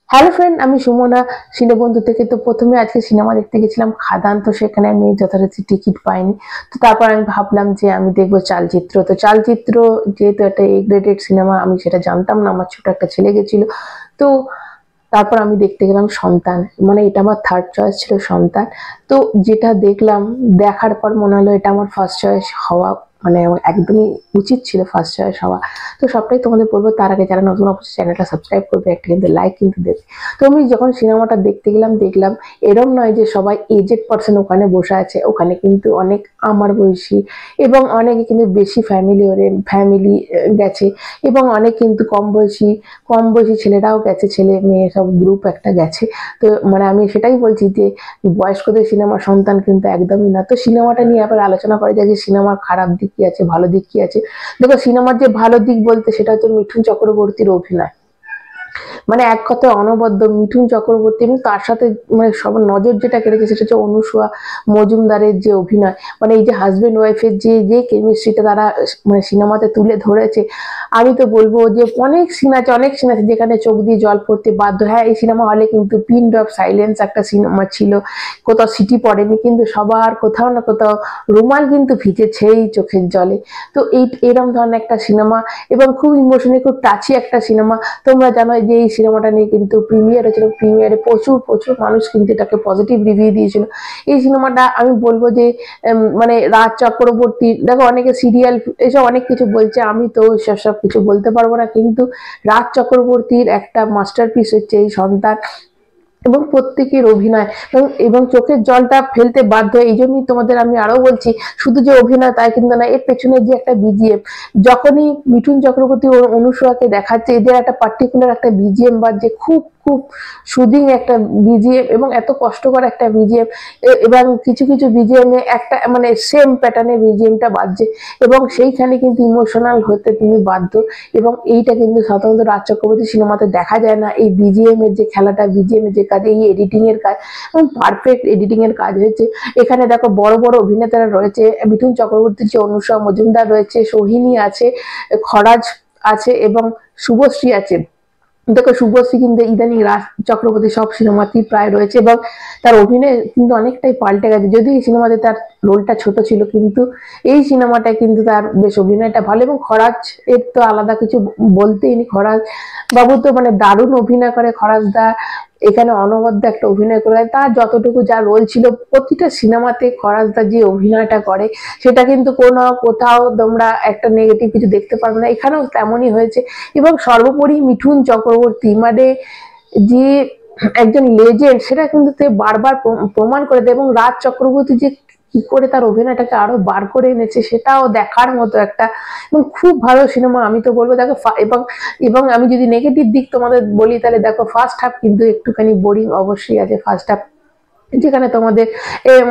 Hello friend, আমি সুমনা সিনেবন্ধু থেকে। তো প্রথমে আজকে সিনেমা দেখতে গেছিলাম খাদান। তো সেখানে আমি যথারীতি টিকিট পাইনি। তো তারপর আমি ভাবলাম যে আমি দেখবো চালচিত্র। তো চালচিত্র যেহেতু একটা এ গ্রেডেড সিনেমা, আমি সেটা জানতাম না। আমার ছোট একটা ছেলে গেছিল। তো তারপর আমি দেখতে গেলাম সন্তান, মানে এটা আমার থার্ড চয়েস ছিল সন্তান। তো যেটা দেখলাম, দেখার পর মনে হলো এটা আমার ফার্স্ট চয়েস হওয়া, মানে একদমই উচিত ছিল ফার্স্ট চয়েস হওয়া। তো সবটাই তোমাদের বলবো, তার আগে যারা নতুন অবশ্যই চ্যানেলটা সাবস্ক্রাইব করবে, একটা কিন্তু লাইক কিন্তু দেবে। তো আমি যখন সিনেমাটা দেখতে গেলাম, দেখলাম এরম নয় যে সবাই এজেড পার্সন ওখানে বসে আছে। ওখানে কিন্তু অনেক আমার বয়সী এবং অনেকে কিন্তু বেশি ফ্যামিলি গেছে, এবং অনেক কিন্তু কম বয়সী ছেলেরাও গেছে, ছেলে মেয়ে সব গ্রুপ একটা গেছে। তো মানে আমি সেটাই বলছি যে বয়স্কদের সিনেমা সন্তান কিন্তু একদমই না। তো সিনেমাটা নিয়ে আবার আলোচনা করা যায় যে সিনেমার খারাপ দিক কি আছে, ভালো দিক কি আছে। দেখো, সিনেমার যে ভালো দিক বলতে সেটা হচ্ছে মিঠুন চক্রবর্তীর অভিনয়। মানে এক কথায় অনবদ্য মিঠুন চক্রবর্তী, এবং তার সাথে মানে সবার নজর যেটা কেড়েছে সেটা হচ্ছে অনুসুয়া মজুমদারের যে অভিনয়। মানে এই যে হাজবেন্ড ওয়াইফের যে যে কেমিস্ট্রিটা তারা মানে সিনেমাতে তুলে ধরেছে, আমি তো বলবো যে অনেক সিন আছে যেখানে চোখ দিয়ে জল পড়তে বাধ্য। হ্যাঁ, এই সিনেমা হলে কিন্তু পিন ড্রপ সাইলেন্স একটা সিনেমা ছিল, কোথাও সিটি পড়েনি, কিন্তু সবার কোথাও না কোথাও রুমাল কিন্তু ভিজেছেই চোখের জলে। তো এরকম ধরনের একটা সিনেমা, এবং খুব ইমোশনালি খুব টাচি একটা সিনেমা। তোমরা জানো যে এই সিনেমাটা নিয়ে কিন্তু প্রিমিয়ার হয়েছিল, প্রিমিয়ারে প্রচুর প্রচুর মানুষ কিন্তু এটাকে পজিটিভ রিভিউ দিয়েছিল। এই সিনেমাটা আমি বলবো যে মানে রাজ চক্রবর্তী, দেখো অনেকে সিরিয়াল এসব অনেক কিছু বলছে, আমি তো সেসব কিছু বলতে পারবো না, কিন্তু রাজ চক্রবর্তীর একটা মাস্টারপিস হচ্ছে এই সন্তান। এবং প্রত্যেকের অভিনয়, এবং চোখের জলটা ফেলতে বাধ্য। এই জন্যই তোমাদের আমি আরো বলছি, শুধু যে অভিনয় তাই কিন্তু না, এর পেছনে যে একটা বিজিএম, যখনই মিঠুন চক্রবর্তী ও অনুসরাকে দেখাচ্ছে, এদের একটা পার্টিকুলার একটা বিজিএম বাজছে, খুব খুব সুদিং একটা বিজিএম, এবং এত কষ্টকর একটা বিজিএম। এবং কিছু কিছু বিজিএম এ একটা মানে সেম প্যাটার্নে বিজিএমটা বাজছে, এবং সেইখানে কিন্তু ইমোশনাল হতে তুমি বাধ্য। এবং এইটা কিন্তু সাধারণত রাজ চক্রবর্তী সিনেমাতে দেখা যায় না। এই বিজিএম এর যে খেলাটা, বিজিএম এর যে কাজ, এই এডিটিং এর কাজ, এবং পারফেক্ট এডিটিং এর কাজ হয়েছে। এখানে দেখো বড় বড় অভিনেতারা রয়েছে, মিঠুন চক্রবর্তীর যে অনুষা মজুমদার রয়েছে, সোহিনী আছে, খরাজ আছে, এবং শুভশ্রী আছে। দেখো, শুভশ্রী কিন্তু ইদানিং রাজ চক্রবর্তী সব সিনেমাতেই প্রায় রয়েছে, এবং তার অভিনয় কিন্তু অনেকটাই পাল্টে গেছে। যদিও এই সিনেমাতে তার রোলটা ছোট ছিল, কিন্তু এই সিনেমাটায় কিন্তু তার বেশ অভিনয়টা ভালো। এবং খরাজ এর তো আলাদা কিছু বলতেই নেই, খরাজ বাবু তো মানে দারুণ অভিনয় করে। খরাজ দা এখানে অনবদ্য একটা অভিনয় করে, তার যতটুকু যা রোল ছিল প্রতিটা সিনেমাতে খরাজ দা যে অভিনয়টা করে, সেটা কিন্তু কোথাও তোমরা একটা নেগেটিভ কিছু দেখতে পারবে না, এখানেও তেমনই হয়েছে। এবং সর্বোপরি মিঠুন চক্রবর্তী মানে যে একজন লেজেন্ড, সেটা কিন্তু বারবার প্রমাণ করে দেয়। এবং রাজ চক্রবর্তী যে কি করে তার অভিনয়টাকে আরো বার করে এনেছে, সেটাও দেখার মতো একটা, এবং খুব ভালো সিনেমা। আমি তো বলবো দেখো, এবং এবং আমি যদি নেগেটিভ দিক তোমাদের বলি, তাহলে দেখো ফার্স্ট হাফ কিন্তু একটুখানি বোরিং অবশ্যই আছে। ফার্স্ট হাফ যেখানে তোমাদের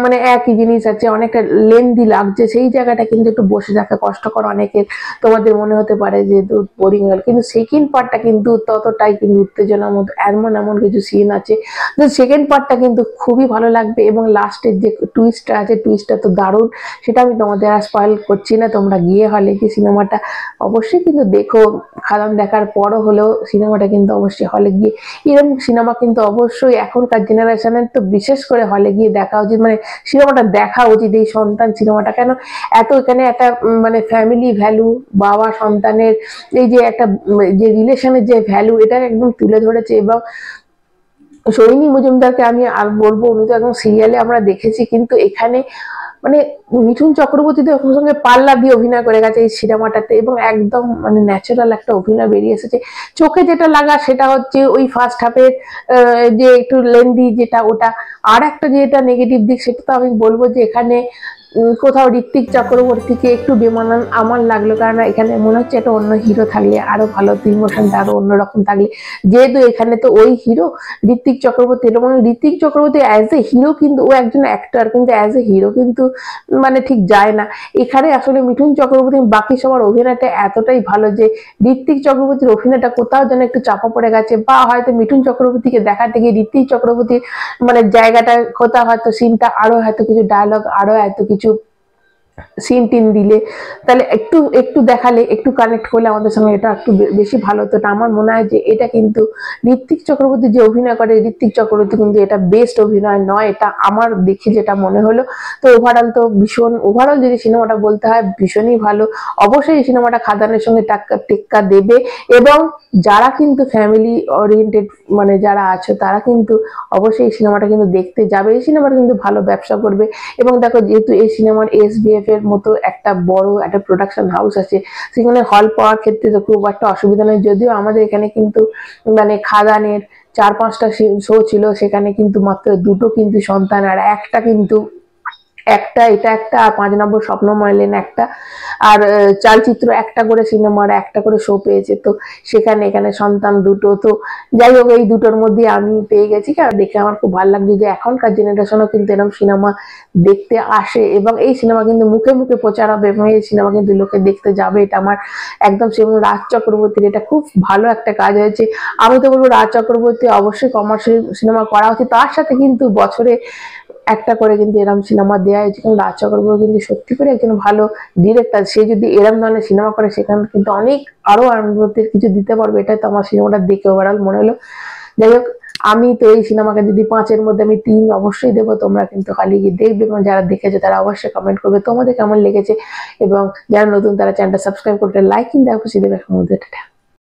মানে একই জিনিস আছে, অনেকটা লেন্দি লাগছে, সেই জায়গাটা কিন্তু একটু বসে থাকা কষ্টকর অনেকের, তোমাদের মনে হতে পারে যে বোরিং হল। কিন্তু সেকেন্ড পার্টটা কিন্তু ততটাই কিন্তু উত্তেজনার মতো, এমন এমন কিছু সিন আছে, তো সেকেন্ড পার্টটা কিন্তু খুবই ভালো লাগবে। এবং লাস্টের যে টুইস্টটা আছে, টুইস্টটা তো দারুণ, সেটা আমি তোমাদের আর স্পয়েল করছি না। তোমরা গিয়ে হলে কি সিনেমাটা অবশ্যই কিন্তু দেখো, খাদান দেখার পরও হলেও সিনেমাটা কিন্তু অবশ্যই হলে গিয়ে, এরকম সিনেমা কিন্তু অবশ্যই এখনকার জেনারেশনের তো বিশেষ করে হলে গিয়ে দেখা উচিত, মানে সিনেমাটা দেখা উচিত এই সন্তান সিনেমাটা। কেন এত এখানে একটা মানে ফ্যামিলি ভ্যালু, বাবা সন্তানের এই যে একটা যে রিলেশনের যে ভ্যালু, এটা একদম তুলে ধরেছে। এবং সোহিনী মজুমদারকে আমি আর বলবো, উনি তো একদম সিরিয়ালে আমরা দেখেছি, কিন্তু এখানে মানে মিঠুন চক্রবর্তী তো ওর সঙ্গে পাল্লা দিয়ে অভিনয় করে গেছে এই সিনেমাটাতে, এবং একদম মানে ন্যাচারাল একটা অভিনয় বেরিয়ে এসেছে। চোখে যেটা লাগা সেটা হচ্ছে ওই ফার্স্ট হাফের যে একটু লেন্দি যেটা, ওটা। আর একটা যেটা নেগেটিভ দিক, সেটা তো আমি বলবো যে এখানে কোথাও ঋত্বিক চক্রবর্তীকে একটু বেমানান আমার লাগলো, কারণ এখানে মনে হচ্ছে একটা অন্য হিরো থাকলে আরো ভালো, ইমোশনটা আরো অন্যরকম থাকলে। যেহেতু এখানে তো ওই হিরো ঋত্বিক চক্রবর্তী, এবং Ritwik Chakraborty as a hero কিন্তু ও একজন অ্যাক্টর, কিন্তু অ্যাজ এ হিরো কিন্তু মানে ঠিক যায় না। এখানে আসলে মিঠুন চক্রবর্তী বাকি সবার অভিনয়টা এতটাই ভালো যে ঋত্বিক চক্রবর্তীর অভিনয়টা কোথাও যেন একটু চাপা পড়ে গেছে, বা হয়তো মিঠুন চক্রবর্তীকে দেখাতে গিয়ে ঋত্বিক চক্রবর্তীর মানে জায়গাটা কোথাও হয়তো সিনটা আরো হয়তো কিছু ডায়লগ, আরো এত কিছু সিন টিন দিলে, তাহলে একটু একটু দেখালে, একটু কানেক্ট করলে আমাদের সঙ্গে এটা একটু বেশি ভালো হতো। আমার মনে হয় যে এটা কিন্তু ঋত্বিক চক্রবর্তী যে অভিনয় করে, ঋত্বিক চক্রবর্তী কিন্তু এটা বেস্ট অভিনয় নয়, এটা আমার দেখে যেটা মনে হলো। তো ওভারঅল তো ভীষণ, ওভারঅল যদি সিনেমাটা বলতে হয় ভীষণই ভালো। অবশ্যই এই সিনেমাটা খাদানের সঙ্গে টেক্কা দেবে, এবং যারা কিন্তু ফ্যামিলি ওরিয়েন্টেড মানে যারা আছে তারা কিন্তু অবশ্যই এই সিনেমাটা কিন্তু দেখতে যাবে। এই সিনেমাটা কিন্তু ভালো ব্যবসা করবে। এবং দেখো যেহেতু এই সিনেমার SBF এর মতো একটা বড় একটা প্রোডাকশন হাউস আছে, সেখানে হল পাওয়ার ক্ষেত্রে তো খুব একটা অসুবিধা নেই। যদিও আমাদের এখানে কিন্তু মানে খাদানের 4-5টা শো ছিল, সেখানে কিন্তু মাত্র 2টো কিন্তু সন্তান, আর একটা কিন্তু একটা এটা একটা, আর 5 নম্বর স্বপ্নময় লেন একটা, আর চালচিত্র একটা করে সিনেমার একটা করে শো পেয়েছে। তো সেখানে এখানে সন্তান 2টো। তো যাই হোক, এই দুটোর মধ্যে আমি পেয়ে গেছি, কারণ দেখে আমার খুব ভালো লাগছে যে এখনকার জেনারেশনও কিন্তু এরকম সিনেমা দেখতে আসে, এবং এই সিনেমা কিন্তু মুখে মুখে প্রচার হবে, এবং এই সিনেমা কিন্তু লোকে দেখতে যাবে। এটা আমার একদম সে, রাজ চক্রবর্তীর এটা খুব ভালো একটা কাজ হয়েছে। আমি তো বলবো রাজ চক্রবর্তী অবশ্যই কমার্শিয়াল সিনেমা করা উচিত, তার সাথে কিন্তু বছরে একটা করে কিন্তু এরম সিনেমা দেওয়া হয়েছে। কিন্তু রাজ চক্রবর্তী কিন্তু সত্যি করে একজন ভালো ডিরেক্টর, সে যদি এরম ধরনের সিনেমা করে সেখানে কিন্তু অনেক আরো আনন্দের কিছু দিতে পারবে। এটাই তো আমার সিনেমাটা দেখে ওভারঅল মনে হলো। যাই হোক, আমি তো এই সিনেমাকে যদি 5-এর মধ্যে আমি 3 অবশ্যই দেবো। তোমরা কিন্তু খালি গিয়ে দেখবে, এবং যারা দেখেছে তারা অবশ্যই কমেন্ট করবে তোমাদের কেমন লেগেছে, এবং যারা নতুন তারা চ্যানেলটা সাবস্ক্রাইব করতে, লাইক কিন্তু খুশি দেবে।